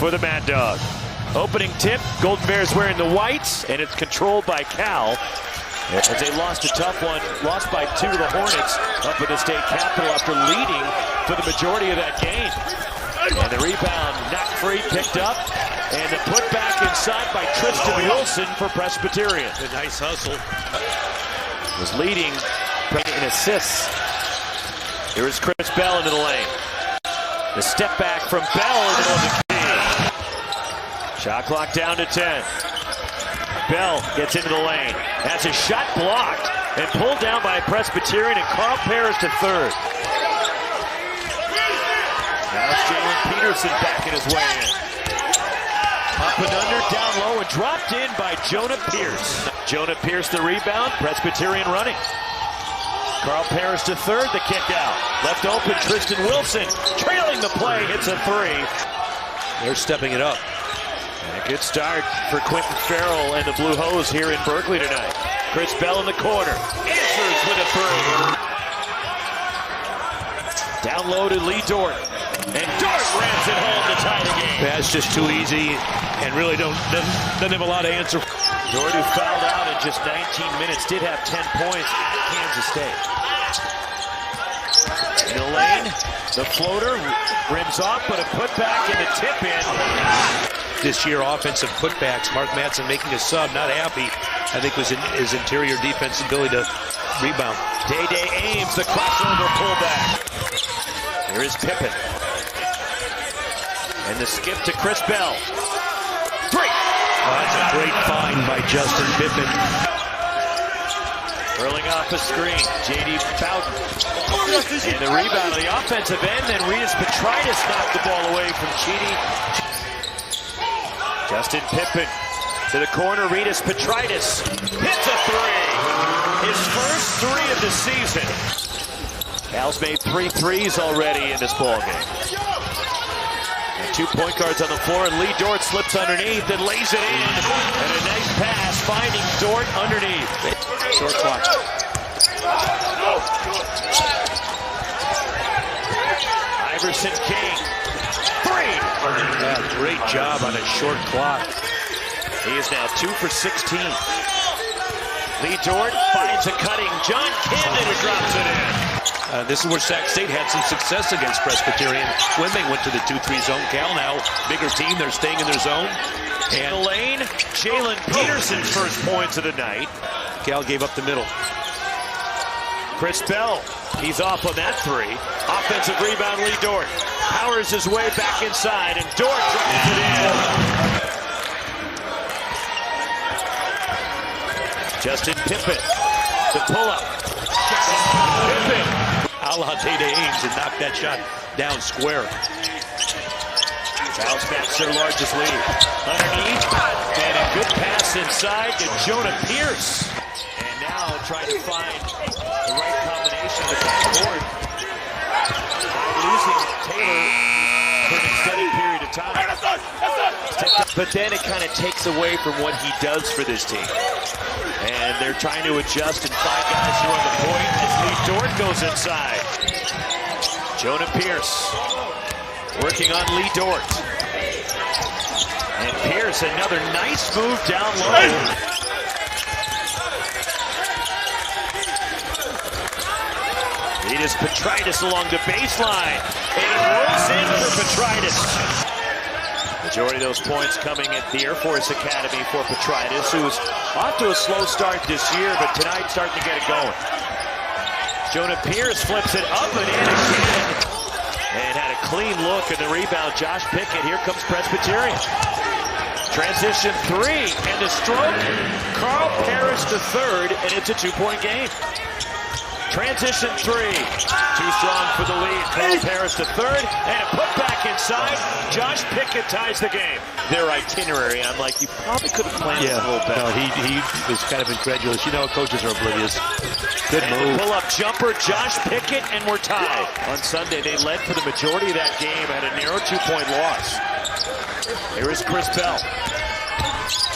for the Mad Dog. Opening tip, Golden Bears wearing the whites, and it's controlled by Cal. As they lost a tough one, lost by 2 to the Hornets up in the state capitol after leading for the majority of that game. And the rebound knocked free, picked up, and the putback inside by Tristan Wilson for Presbyterian. A nice hustle. Was leading in assists. Here is Chris Bell into the lane. The step back from Bell in the middle of the key. Shot clock down to 10. Bell gets into the lane. Has his shot blocked and pulled down by Presbyterian, and Carl Parrish to third. Now it's Jalen Peterson backing his way in. Up and under, down low, and dropped in by Jonah Pierce. Jonah Pierce the rebound, Presbyterian running. Carl Parrish to third, the kick out. Left open, Tristan Wilson trailing the play, hits a 3. They're stepping it up. And a good start for Quentin Farrell and the Blue Hose here in Berkeley tonight. Chris Bell in the corner, answers with a 3. Down low to Lee Dort. And Dort rams it home to tie the game. Pass just too easy and really doesn't have a lot of answer. Dort, who fouled out in just 19 minutes, did have 10 points at Kansas State. In the lane, the floater rims off, but a putback and a tip in. This year, offensive putbacks. Mark Madsen making a sub, not happy. I think was in his interior defense ability to rebound. Day Ames, the crossover pullback. Here is Pippen. And the skip to Chris Bell. 3! Oh, that's a great find by Justin Pippen. Curling off a screen, J.D. Bowden. And the rebound on the offensive end, and Ritas Petritis knocked the ball away from Chidi. Justin Pippen to the corner, Ritas Petritis hits a 3. His first 3 of the season. Cal's made 3 threes already in this ballgame. 2 point guards on the floor, and Lee Dort slips underneath and lays it in. And a nice pass finding Dort underneath. Short clock. Iverson King. 3! Yeah, great job on a short clock. He is now 2 for 16. Lee Dort finds a cutting John Camden, who drops it in. This is where Sac State had some success against Presbyterian when they went to the 2-3 zone. Cal now, bigger team, they're staying in their zone. And the lane, Jalen Peterson's first points of the night. Cal gave up the middle. Chris Bell, he's off on that 3. Offensive rebound, Lee Dort. Powers his way back inside, and Dort drops it in. Justin Pippen, the pull-up. Pippen. A la Day Ames and knocked that shot down square. Cal's matched their largest lead. Underneath, and a good pass inside to Jonah Pierce. And now trying to find the right combination to backcourt. Losing Taylor for an extended period of time. But then it kind of takes away from what he does for this team. And they're trying to adjust and find guys who are on the point as Lee Dort goes inside. Jonah Pierce working on Lee Dort. And Pierce, another nice move down low. Ritas Petritis along the baseline. And it rolls in for Petritis. Majority of those points coming at the Air Force Academy for Petritis, who's off to a slow start this year, but tonight starting to get it going. Jonah Pierce flips it up and in again. And had a clean look at the rebound. Josh Pickett, here comes Presbyterian. Transition 3, and the stroke. Carl Parrish to third, and it's a 2-point game. Transition 3, too strong for the lead. Carl Parrish to third, and a putback inside. Josh Pickett ties the game. Their itinerary, I'm like, you probably could have planned this a little better. No, he was kind of incredulous. You know, coaches are oblivious. Good move. Pull-up jumper, Josh Pickett, and we're tied. On Sunday, they led for the majority of that game at a narrow 2-point loss. Here is Chris Bell.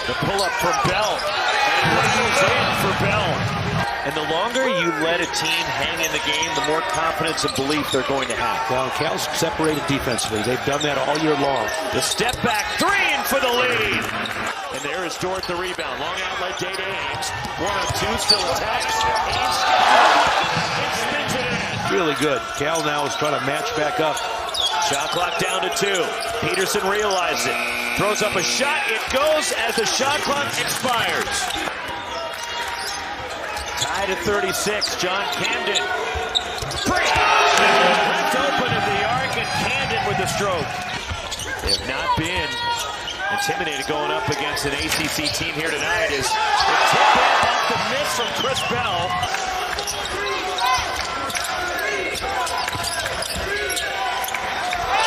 The pull-up from Bell, and rattles in for Bell. And the longer you let a team hang in the game, the more confidence and belief they're going to have. Well, Cal's separated defensively. They've done that all year long. The step back three in for the lead. And there is Dort the rebound. Long outlet, Day-Day Ames. 1-on-2, still attached. Ames spins it in. Really good. Cal now is trying to match back up. Shot clock down to 2. Peterson realized it. Throws up a shot. It goes as the shot clock expires. Tied at 36. John Camden. Three. Left open at the arc, and Camden with the stroke. They have not been intimidated going up against an ACC team here tonight. Is the tip in off the miss from Chris Bell.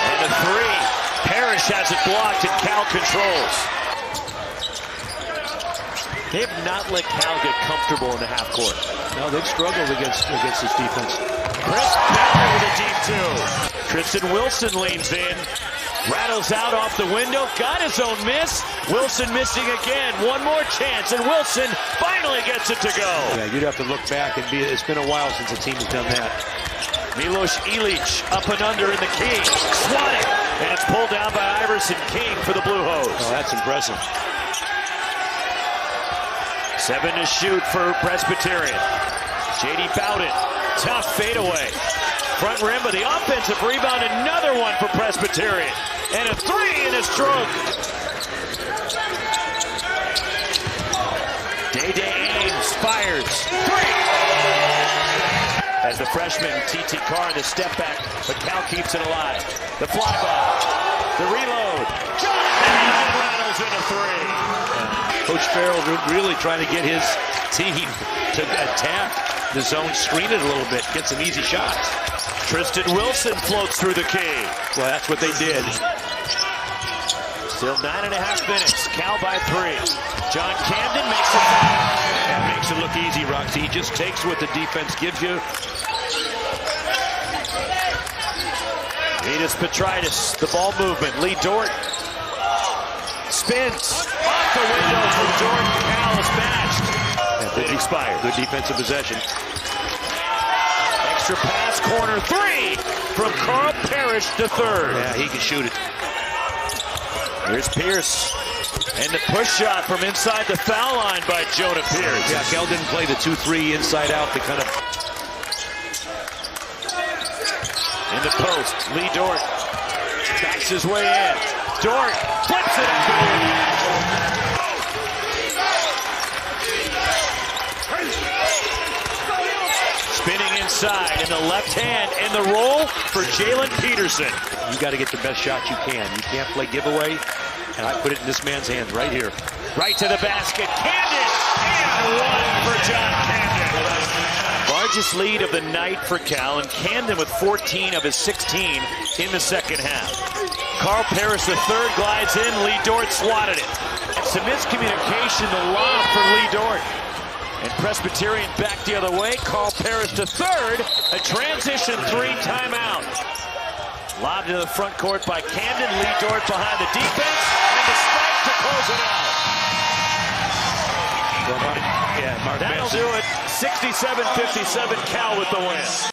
And the three. Parrish has it blocked, and Cal controls. They have not let Cal get comfortable in the half court. No, they've struggled against this defense. Chris Bell with a deep two. Tristan Wilson leans in. Rattles out off the window. Got his own miss. Wilson missing again. One more chance, and Wilson finally gets it to go. Yeah, you'd have to look back and it's been a while since a team has done that. Milos Ilic up and under in the key. Swatted. And it's pulled down by Iverson King for the Blue Hose. Oh, that's impressive. 7 to shoot for Presbyterian. J.D. Bowden, tough fadeaway. Front rim, but the offensive rebound, another one for Presbyterian. And a three in a stroke. Day-Day Ames fires. Three! As the freshman, T.T. Carr in the step back, but Cal keeps it alive. The fly ball, the reload. Jonathan rattles in a three. Coach Farrell really trying to get his team to attack the zone, screen it a little bit, get some easy shots. Tristan Wilson floats through the key. Well, that's what they did. Still 9.5 minutes. Cal by 3. John Camden makes it. That makes it look easy, Roxy. He just takes what the defense gives you. Vitas Petritis, the ball movement. Lee Dort spins off the window from Dort. Cal is matched. It expired. Good defensive possession. Extra pass, corner 3 from Carl Parrish to third. Yeah, he can shoot it. Here's Pierce. And the push shot from inside the foul line by Jonah Pierce. Yeah, Cal didn't play the 2-3 inside out to kind of... In the post, Lee Dort backs his way in. Dort flips it up. Spinning inside in the left hand, and the roll for Jalen Peterson. You got to get the best shot you can. You can't play giveaway, and I put it in this man's hands right here. Right to the basket, Camden, and one for John Camden. Largest lead of the night for Cal, and Camden with 14 of his 16 in the second half. Carl Parrish the third glides in, Lee Dort swatted it. And some miscommunication, the lob for Lee Dort. And Presbyterian back the other way. Carl Parrish to third. A transition 3 timeout. Lob to the front court by Camden. Lee Dort behind the defense. And the spike to close it out. Well, Mark That'll Manson. do it. 67-57, Cal with the win.